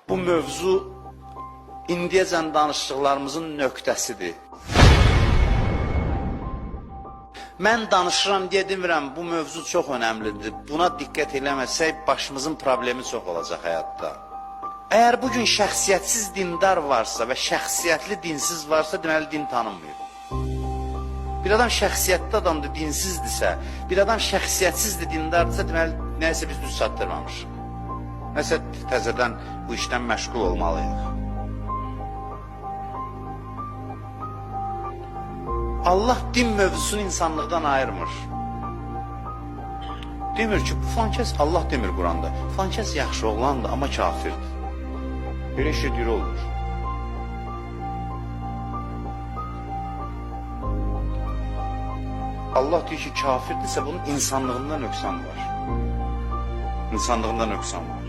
Bu mövzu indiyəcən danışdıqlarımızın nöqtəsidir. Mən danışıram deyə demirəm, bu mövzu çox önəmlidir. Buna diqqət eləməsək, başımızın problemi çox olacaq həyatda. Əgər bugün şəxsiyyətsiz dindar varsa və şəxsiyyətli dinsiz varsa, deməli din tanınmıyor. Bir adam şəxsiyyətli adamdır, dinsizdirsə, bir adam şəxsiyyətsizdir, dindardırsa, deməli nəyəsə biz düz çatdırmamışıq. Nəsə təzədən bu işdən məşğul olmalıyıq. Allah din mövzusunu insanlıqdan ayırmır. Demir ki, falan kəs, Allah demir Quranda, falan kəs yaxşı oğlandır, amma kafirdir. Belə şey deyir olur. Allah deyir ki, kafirdirsə bunun insanlığında nöqsan var. İnsanlığında nöqsan var.